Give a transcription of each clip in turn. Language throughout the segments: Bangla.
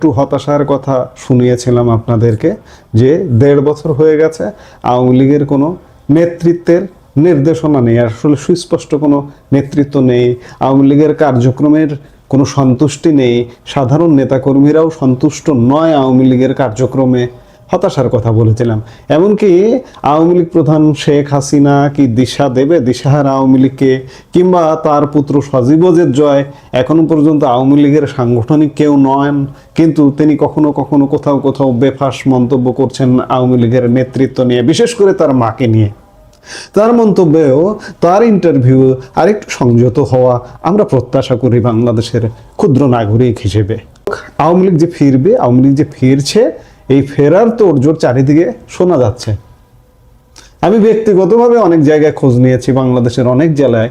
একটু হতাশার কথা শুনিয়েছিলাম আপনাদেরকে যে 1.5 বছর হয়ে গেছে আওয়ামী লীগের কোনো নেতৃত্বের নির্দেশনা নেই, আসলে সুস্পষ্ট কোনো নেতৃত্ব নেই, আওয়ামী লীগের কার্যক্রমের কোনো সন্তুষ্টি নেই, সাধারণ নেতাকর্মীরাও সন্তুষ্ট নয় আওয়ামী লীগের কার্যক্রমে। হতাশার কথা বলেছিলাম। এমনকি আওয়ামী লীগ প্রধান শেখ হাসিনা কি দিশা দেবে দিশাহারা আওয়ামী লীগকে, কিংবা তার পুত্র সজীবজের জয় এখনো পর্যন্ত আওয়ামী লীগের সাংগঠনিক কেউ নন, কিন্তু তিনি কখনো কখনো কোথাও কোথাও বেফাঁস মন্তব্য করছেন আওয়ামী লীগের নেতৃত্ব নিয়ে, বিশেষ করে তার মাকে নিয়ে। তার মন্তব্যেও তার ইন্টারভিউ আরেকটু সংযত হওয়া আমরা প্রত্যাশা করি বাংলাদেশের ক্ষুদ্র নাগরিক হিসেবে। আওয়ামী লীগ যে ফিরবে, আওয়ামী লীগ যে ফিরছে, এই ফেরার তোড়জোড় চারিদিকে শোনা যাচ্ছে। আমি ব্যক্তিগতভাবে অনেক জায়গায় খোঁজ নিয়েছি, বাংলাদেশের অনেক জেলায়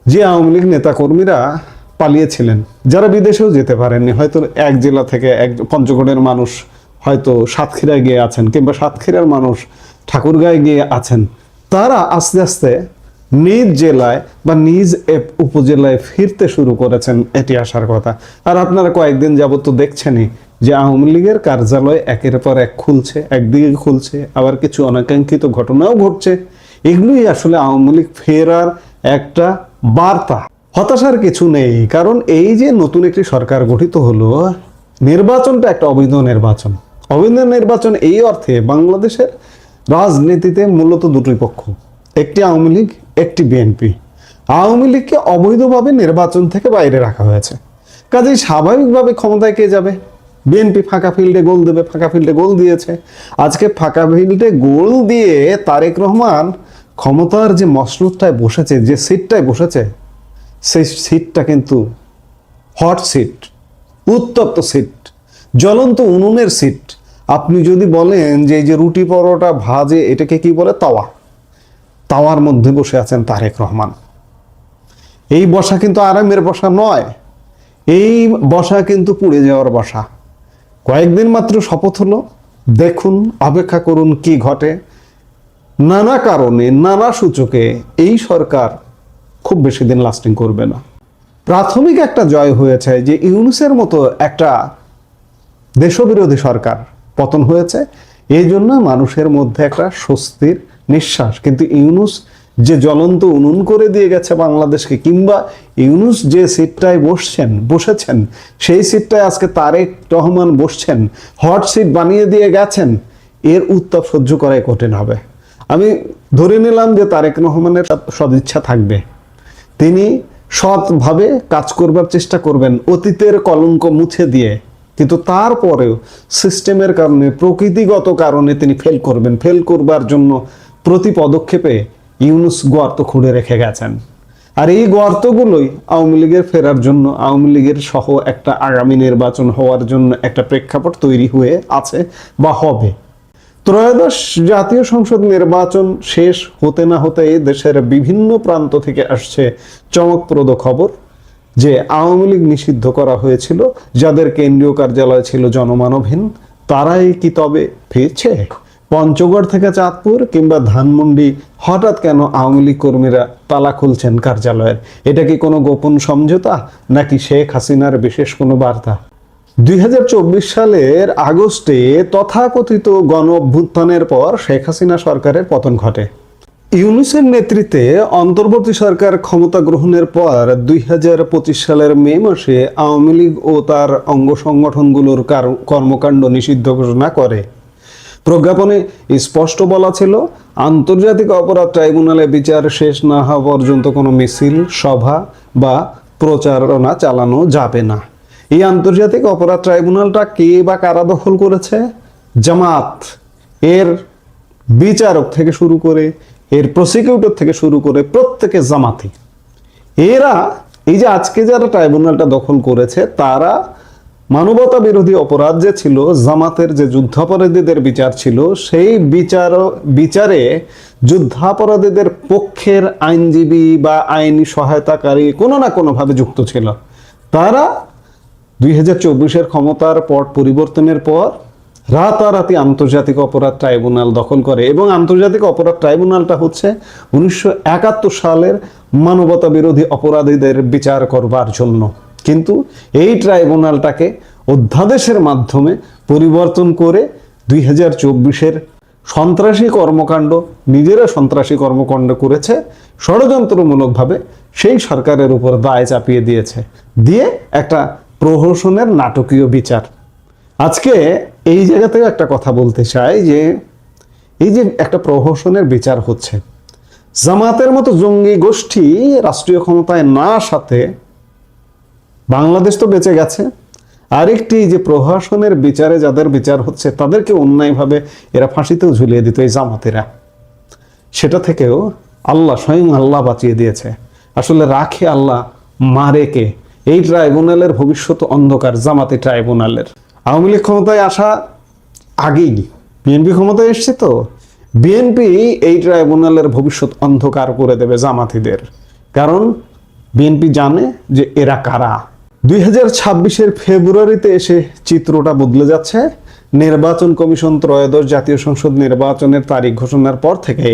যে আওয়ামী লীগ নেতাকর্মীরা পালিয়েছিলেন, যারা বিদেশেও যেতে পারেননি, হয়তো এক জেলা থেকে পঞ্চগড়ের মানুষ হয়তো সাতক্ষীরায় গিয়ে আছেন, কিংবা সাতক্ষীরার মানুষ ঠাকুরগাঁয়ে গিয়ে আছেন, তারা আস্তে আস্তে নিজ জেলায় বা নিজ উপজেলায় ফিরতে শুরু করেছেন, এটি আসার কথা। আর আপনারা কয়েকদিন যাবত তো দেখছেনই যে আওয়ামী লীগের কার্যালয় একের পর এক খুলছে, একদিকে খুলছে, আবার কিছু অনাকাঙ্ক্ষিত ঘটনাও ঘটছে। এগুলোই আসলে আওয়ামী লীগ ফেরার একটা বার্তা। হতাশার কিছু নেই, কারণ এই যে নতুন একটি সরকার গঠিত হলো, নির্বাচনটা একটা অবৈধ নির্বাচন। অবৈধ নির্বাচন এই অর্থে বাংলাদেশের রাজনীতিতে মূলত দুটোই পক্ষ, একটি আওয়ামী লীগ, একটি বিএনপি। আওয়ামী লীগকে অবৈধভাবে নির্বাচন থেকে বাইরে রাখা হয়েছে, কাজেই স্বাভাবিকভাবে ক্ষমতায় কে যাবে? বিএনপি ফাঁকা ফিল্ডে গোল দেবে, ফাঁকা ফিল্ডে গোল দিয়েছে। আজকে ফাঁকা ফিল্ডে গোল দিয়ে তারেক রহমান ক্ষমতার যে মসনদটায় বসেছে, যে সিটটায় বসেছে, সেই সিটটা কিন্তু হট সিট, উত্তপ্ত সিট, জ্বলন্ত উনুনের সিট। আপনি যদি বলেন যে এই যে রুটি পরোটা ভাজে, এটাকে কি বলে? তাওয়া। তাওয়ার মধ্যে বসে আছেন তারেক রহমান। এই বসা কিন্তু আরামের বসা নয়, এই বসা কিন্তু পুড়ে যাওয়ার বসা। কয়েকদিন মাত্র শপথ হলো, দেখুন, অপেক্ষা করুন কি ঘটে। নানা কারণে, নানা সূচকে এই সরকার খুব বেশি দিন লাস্টিং করবে না। প্রাথমিক একটা জয় হয়েছে যে ইউনূসের মতো একটা দেশবিরোধী সরকার পতন হয়েছে, এই জন্য মানুষের মধ্যে একটা স্বস্তির নিঃশ্বাস। কিন্তু ইউনূস যে জ্বলন্ত উনুন করে দিয়ে গেছে বাংলাদেশকে, কিংবা ইউনূস যে সিটটায় বসেছেন সেই সিটটায় আজকে তারেক রহমান বসছেন, হট সিট বানিয়ে দিয়ে গেছেন, এর উত্তাপ সহ্য করাই কঠিন হবে। আমি ধরে নিলাম যে তারেক রহমানের সদিচ্ছা থাকবে, তিনি সৎভাবে কাজ করবার চেষ্টা করবেন অতীতের কলঙ্ক মুছে দিয়ে, কিন্তু তারপরেও সিস্টেমের কারণে, প্রকৃতিগত কারণে তিনি ফেল করবেন। ফেল করবার জন্য প্রতি পদক্ষেপে ইউনূস গর্ত খুঁড়ে রেখে গেছেন। আর এই গর্তগুলোই আওয়ামী লীগের ফেরার জন্য, আওয়ামী লীগের সহ একটা আগামী নির্বাচন হওয়ার জন্য একটা প্রেক্ষাপট তৈরি হয়ে আছে বা হবে। ত্রয়োদশ জাতীয় সংসদ নির্বাচন শেষ হতে না হতে দেশের বিভিন্ন প্রান্ত থেকে আসছে চমকপ্রদ খবর যে আওয়ামী লীগ নিষিদ্ধ করা হয়েছিল, যাদের কেন্দ্রীয় কার্যালয় ছিল জনমানবহীন, তারাই কি তবে ফিরছে? পঞ্চগড় থেকে চাঁদপুর কিংবা ধানমন্ডি হঠাৎ কেন আওয়ামী লীগ কর্মীরা তালা খুলছেন কার্যালয়ের? এটা কি কোনো গোপন সমঝোতা, নাকি শেখ হাসিনার বিশেষ কোনো বার্তা? 2024 সালের আগস্টে তথাকথিত গণ অভ্যুত্থানের পর শেখ হাসিনা সরকারের পতন ঘটে। ইউনূসের নেতৃত্বে অন্তর্বর্তী সরকার ক্ষমতা গ্রহণের পর 2025 সালের মে মাসে আওয়ামী লীগ ও তার অঙ্গ সংগঠনগুলোর কর্মকাণ্ড নিষিদ্ধ ঘোষণা করে। প্রজ্ঞাপনে স্পষ্ট বলা ছিল, আন্তর্জাতিক অপরাধ ট্রাইব্যুনালে বিচার শেষ না হওয়া পর্যন্ত কোনো মিছিল, সভা বা প্রচারণা চালানো যাবে না। এই আন্তর্জাতিক অপরাধ ট্রাইব্যুনালটা কে বা কারা দখল করেছে? জামাত, এর বিচারক থেকে শুরু করে, এর প্রসিকিউটর থেকে শুরু করে প্রত্যেকে জামাতি। এরা এই যে আজকে যারা ট্রাইব্যুনালটা দখল করেছে, তারা মানবতা বিরোধী অপরাধ যে ছিল, জামাতের যে যুদ্ধাপরাধীদের বিচার ছিল, সেই বিচারে যুদ্ধাপরাধীদের পক্ষের আইনজীবী বা আইনি সহায়তাকারী কোনো না কোনোভাবে যুক্ত ছিল। তারা 2024-এর ক্ষমতার পট পরিবর্তনের পর রাতারাতি আন্তর্জাতিক অপরাধ ট্রাইব্যুনাল দখল করে, এবং আন্তর্জাতিক অপরাধ ট্রাইব্যুনালটা হচ্ছে 1971 সালের মানবতা বিরোধী অপরাধীদের বিচার করবার জন্য। কিন্তু এই ট্রাইব্যুনালটাকে অধ্যাদেশের মাধ্যমে পরিবর্তন করে 2024-এর সন্ত্রাসী কর্মকাণ্ড, নিজেরা সন্ত্রাসী কর্মকাণ্ড করেছে ষড়যন্ত্রমূলকভাবে, সেই সরকারের উপর দায় চাপিয়ে দিয়েছে, দিয়ে একটা প্রহসনের নাটকীয় বিচার। আজকে এই জায়গা থেকে একটা কথা বলতে চাই যে এই যে একটা প্রহসনের বিচার হচ্ছে, জামাতের মতো জঙ্গি গোষ্ঠী রাষ্ট্রীয় ক্ষমতায় না আসাতে বাংলাদেশ তো বেঁচে গেছে। আরেকটি যে প্রহসনের বিচারে যাদের বিচার হচ্ছে তাদেরকে অন্যায়ভাবে এরা ফাঁসিতেও ঝুলিয়ে দিত এই জামাতেরা, সেটা থেকেও আল্লাহ, স্বয়ং আল্লাহ বাঁচিয়ে দিয়েছে। আসলে রাখে আল্লাহ, মারে কে? এই ট্রাইব্যুনালের ভবিষ্যৎ অন্ধকার, জামাতি ট্রাইব্যুনালের। আওয়ামী লীগ ক্ষমতায় আসা আগেই বিএনপি ক্ষমতায় এসছে, তো বিএনপি এই ট্রাইব্যুনালের ভবিষ্যৎ অন্ধকার করে দেবে জামাতিদের, কারণ বিএনপি জানে যে এরা কারা। 2026-এর ফেব্রুয়ারিতে এসে চিত্রটা বদলে যাচ্ছে। নির্বাচন কমিশন ত্রয়োদশ জাতীয় সংসদ নির্বাচনের তারিখ ঘোষণার পর থেকে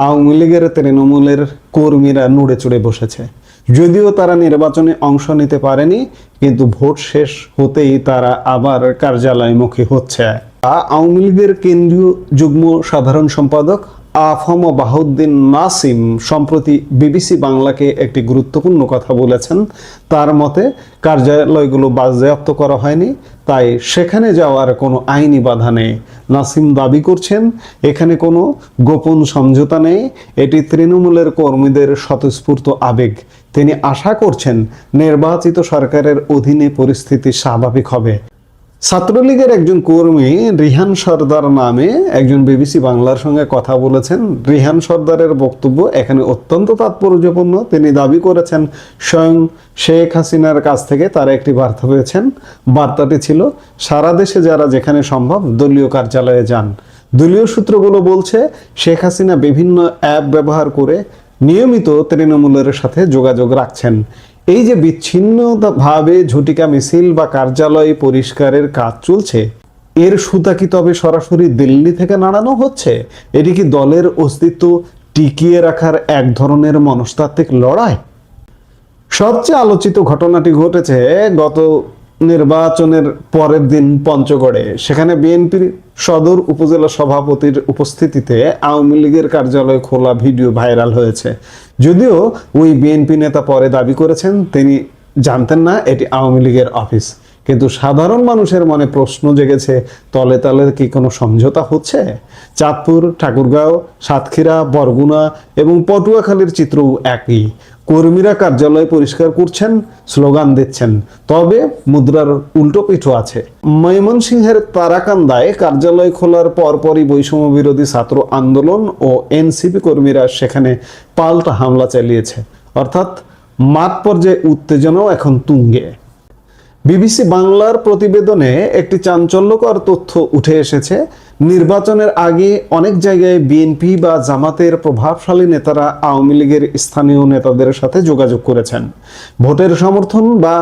আওয়ামী লীগের, তৃণমূলের কর্মীরা নুড়ে চড়ে বসেছে। যদিও তারা নির্বাচনে অংশ নিতে পারেনি, কিন্তু ভোট শেষ হতেই তারা আবার কার্যালয়মুখী হচ্ছে। আওয়ামী লীগের কেন্দ্রীয় যুগ্ম সাধারণ সম্পাদক আফম বাহাউদ্দিন নাসিম সম্প্রতি বিবিসি বাংলাকে একটি গুরুত্বপূর্ণ কথা বলেছেন। তার মতে কার্যালয়গুলো বাজেয়াপ্ত করা হয়নি, তাই সেখানে যাওয়ার কোনো আইনি বাধা নেই। নাসিম দাবি করছেন এখানে কোনো গোপন সমঝোতা নেই, এটি তৃণমূলের কর্মীদের স্বতঃস্ফূর্ত আবেগ। তিনি আশা করছেন নির্বাচিত সরকারের অধীনে পরিস্থিতি স্বাভাবিক হবে। ছাত্রলীগের একজন কর্মী রিহান সর্দার নামে একজন বিবিসি বাংলার সঙ্গে কথা বলেছেন। রিহান সর্দারের বক্তব্য এখানে অত্যন্ত তাৎপর্যপূর্ণ। তিনি দাবি করেছেন স্বয়ং শেখ হাসিনার কাছ থেকে তারা একটি বার্তা পেয়েছেন। বার্তাটি ছিল, সারা দেশে যারা যেখানে সম্ভব দলীয় কার্যালয়ে যান। দলীয় সূত্রগুলো বলছে শেখ হাসিনা বিভিন্ন অ্যাপ ব্যবহার করে নিয়মিত তৃণমূলের সাথে যোগাযোগ রাখছেন। এই যে বিচ্ছিন্নভাবে ঝটিকা মিছিল বা কার্যালয় পরিষ্কারের কাজ চলছে, এর সুতা কি তবে সরাসরি দিল্লি থেকে নাড়ানো হচ্ছে? এটি কি দলের অস্তিত্ব টিকিয়ে রাখার এক ধরনের মনস্তাত্ত্বিক লড়াই? সবচেয়ে আলোচিত ঘটনাটি ঘটেছে গত নির্বাচনের পরের দিন পঞ্চগড়ে। সেখানে বিএনপির সদর উপজেলা সভাপতির উপস্থিতিতে আওয়ামী লীগের কার্যালয় খোলা ভিডিও ভাইরাল হয়েছে। যদিও ওই বিএনপি নেতা পরে দাবি করেছেন তিনি জানতেন না এটি আওয়ামী লীগের অফিস, কিন্তু সাধারণ মানুষের মনে প্রশ্ন জেগেছে, তলে তলে কি কোনো সমঝোতা হচ্ছে? চাঁদপুর, ঠাকুরগাঁও, সাতক্ষীরা, বরগুনা এবং পটুয়াখালীর চিত্রও একই। কর্মীরা কার্যালয় পরিষ্কার করছেন, স্লোগান দিচ্ছেন, তবে মুদ্রার উল্টো পিঠও আছে। ময়মনসিংহের তারাকান্দায় কার্যালয় খোলার পরপরই বৈষম্য বিরোধী ছাত্র আন্দোলন ও এনসিপি কর্মীরা সেখানে পাল্টা হামলা চালিয়েছে, অর্থাৎ মাঠ পর্যায়ে উত্তেজনাও এখন তুঙ্গে। বিবিসি বাংলার প্রতিবেদনে একটি চাঞ্চল্যকর তথ্য উঠে এসেছে। নির্বাচনের আগে অনেক জায়গায় বিএনপি বা জামাতের প্রভাবশালী নেতারা আওয়ামী লীগের স্থানীয় নেতাদের সাথে যোগাযোগ করেছেন। ভোটের সমর্থন বা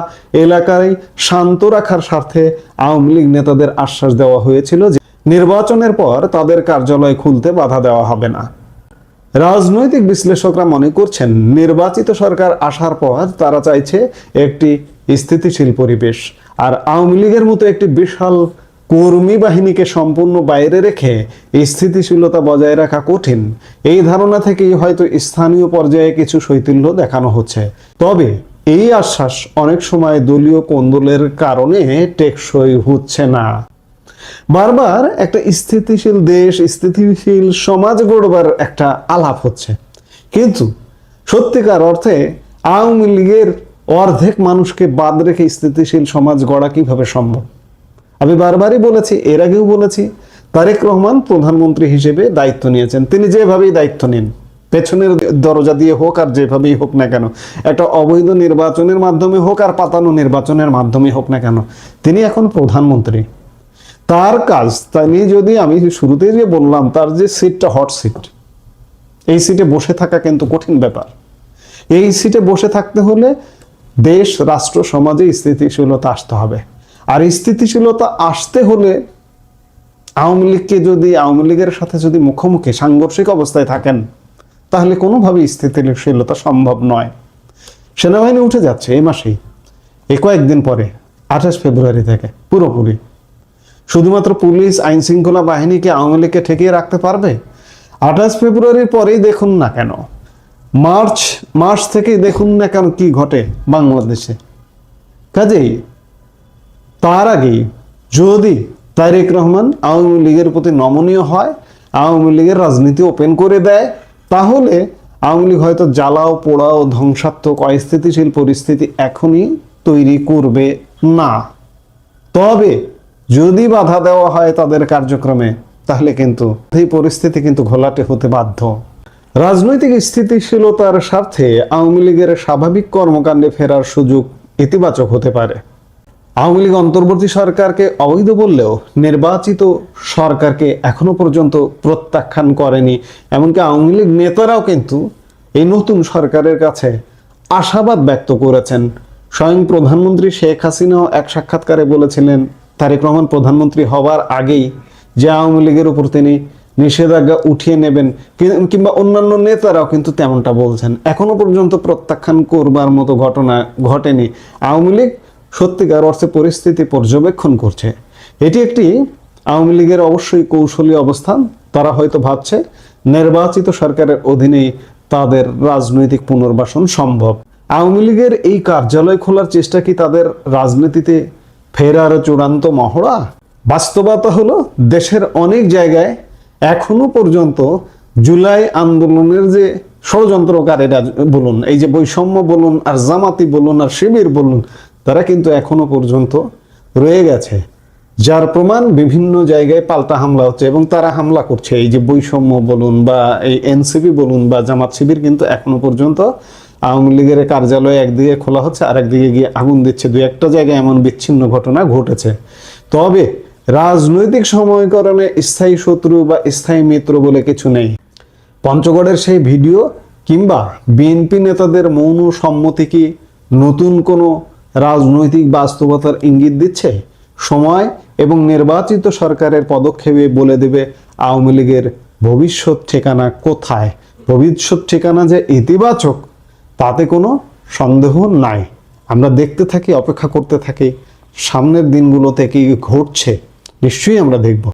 এলাকায় শান্ত রাখার স্বার্থে আওয়ামী লীগ নেতাদের আশ্বাস দেওয়া হয়েছিল যে নির্বাচনের পর তাদের কার্যালয় খুলতে বাধা দেওয়া হবে না। রাজনৈতিক বিশ্লেষকরা মনে করছেন নির্বাচিত সরকার আসার পর তারা চাইছে একটি স্থিতিশীল পরিবেশ, আর আওয়ামী লীগের মতো একটি বিশাল কর্মী বাহিনীকে সম্পূর্ণ বাইরে রেখে স্থিতিশীলতা বজায় রাখা কঠিন। এই ধারণা থেকেই হয়তো স্থানীয় পর্যায়ে কিছু শৈথিল্য দেখানো হচ্ছে। তবে এই আশ্বাস অনেক সময় দলীয় কোন্দলের কারণে টেকসই হচ্ছে না। বারবার একটা স্থিতিশীল দেশ, স্থিতিশীল সমাজ গড়বার একটা আলাপ হচ্ছে, কিন্তু সত্যিকার অর্থে আওয়ামী লীগের অর্ধেক মানুষকে বাদ রেখে স্থিতিশীল সমাজ গড়া কিভাবে সম্ভব? আমি বারবারই বলেছি, এর আগেও বলেছি, তারেক রহমান প্রধানমন্ত্রী হিসেবে দায়িত্ব নিয়েছেন। তিনি যেভাবেই দায়িত্ব নিন, পেছনের দরজা দিয়ে হোক আর যেভাবেই হোক না কেন, একটা অবৈধ নির্বাচনের মাধ্যমে হোক আর পাতানো নির্বাচনের মাধ্যমে হোক না কেন, তিনি এখন প্রধানমন্ত্রী। তার কাজ, তিনি যদি, আমি শুরুতে যে বললাম, তার যে সিটটা হট সিট, এই সিটে বসে থাকা কিন্তু কঠিন ব্যাপার। এই সিটে বসে থাকতে হলে দেশ, রাষ্ট্র, সমাজে স্থিতিশীলতা আসতে হবে। আর স্থিতিশীলতা আসতে হলে আওয়ামী লীগকে যদি, আওয়ামী লীগের সাথে যদি মুখোমুখি সাংঘর্ষিক অবস্থায় থাকেন, তাহলে কোনোভাবেই স্থিতিশীলতা সম্ভব নয়। সেনাবাহিনী উঠে যাচ্ছে এই মাসেই, এই কয়েকদিন পরে 28 ফেব্রুয়ারি থেকে পুরোপুরি। শুধুমাত্র পুলিশ আইন শৃঙ্খলা বাহিনীকে আওয়ামী লীগকে ঠেকিয়ে রাখতে পারবে? 28 ফেব্রুয়ারির পরেই দেখুন না কেন, মার্চ থেকেই দেখুন না কেন কি ঘটে বাংলাদেশে। কাজেই তার আগেই যদি তারেক রহমান আওয়ামী লীগের প্রতি নমনীয় হয়, আওয়ামী লীগের রাজনীতি ওপেন করে দেয়, তাহলে আওয়ামী লীগ হয়তো জ্বালাও পোড়াও ধ্বংসাত্মক অস্থিতিশীল পরিস্থিতি এখনই তৈরি করবে না। তবে যদি বাধা দেওয়া হয় তাদের কার্যক্রমে, তাহলে কিন্তু এই পরিস্থিতি কিন্তু ঘোলাটে হতে বাধ্য। রাজনৈতিক স্থিতিশীলতার স্বার্থে আওয়ামী লীগের স্বাভাবিক কর্মকাণ্ডে ফেরার সুযোগ ইতিবাচক হতে পারে। আওয়ামী লীগ অন্তর্বর্তী সরকারকে অবৈধ বললেও নির্বাচিত সরকারকে এখনো পর্যন্ত প্রত্যাখ্যান করেনি। এমনকি আওয়ামী লীগ নেতারাও কিন্তু এই নতুন সরকারের কাছে আশাবাদ ব্যক্ত করেছেন। স্বয়ং প্রধানমন্ত্রী শেখ হাসিনাও এক সাক্ষাৎকারে বলেছিলেন তারেক রহমান প্রধানমন্ত্রী হবার আগেই যে আওয়ামী লীগের উপর তিনি নিষেধাজ্ঞা উঠিয়ে নেবেন, কিংবা অন্যান্য নেতারাও কিন্তু তেমনটা বলছেন। এখনো পর্যন্ত প্রত্যাখ্যান করবার মতো ঘটনা ঘটেনি। আওয়ামী লীগ সত্যিকার অর্থে পরিস্থিতি পর্যবেক্ষণ করছে। এটি একটি আওয়ামী লীগের অবশ্যই কৌশলী অবস্থান। তারা হয়তো ভাবছে নির্বাচিত সরকারের অধীনেই তাদের রাজনৈতিক পুনর্বাসন সম্ভব। আওয়ামী লীগের এই কার্যালয় খোলার চেষ্টা কি তাদের রাজনীতিতে ফেরার চূড়ান্ত মহড়া? বাস্তবতা হলো দেশের অনেক জায়গায় এখনো পর্যন্ত জুলাই আন্দোলনের যে ষড়যন্ত্রকারীরা বলুন, এই যে বৈষম্য বলুন, আর জামাতি বলুন, আর শিবির বলুন, তারা কিন্তু এখনো পর্যন্ত রয়ে গেছে। যার প্রমাণ বিভিন্ন জায়গায় পাল্টা হামলা হচ্ছে এবং তারা হামলা করছে। এই যে বৈষম্য বলুন বা এই এনসিপি বলুন বা জামাত শিবির কিন্তু এখনো পর্যন্ত আওয়ামী লীগের কার্যালয় একদিকে খোলা হচ্ছে আর একদিকে গিয়ে আগুন দিচ্ছে। দুই একটা জায়গায় এমন বিচ্ছিন্ন ঘটনা ঘটেছে। তবে রাজনৈতিক সমীকরণে স্থায়ী শত্রু বা স্থায়ী মিত্র বলে কিছু নেই। পঞ্চগড়ের সেই ভিডিও কিংবা বিএনপি নেতাদের মৌন সম্মতি কি নতুন কোনো রাজনৈতিক বাস্তবতার ইঙ্গিত দিচ্ছে? সময় এবং নির্বাচিত সরকারের পদক্ষেপে বলে দেবে আওয়ামী লীগের ভবিষ্যৎ ঠিকানা কোথায়। ভবিষ্যৎ ঠিকানা যে ইতিবাচক তাতে কোনো সন্দেহ নাই। আমরা দেখতে থাকি, অপেক্ষা করতে থাকি সামনের দিনগুলোতে কি ঘটছে, নিশ্চয়ই আমরা দেখব।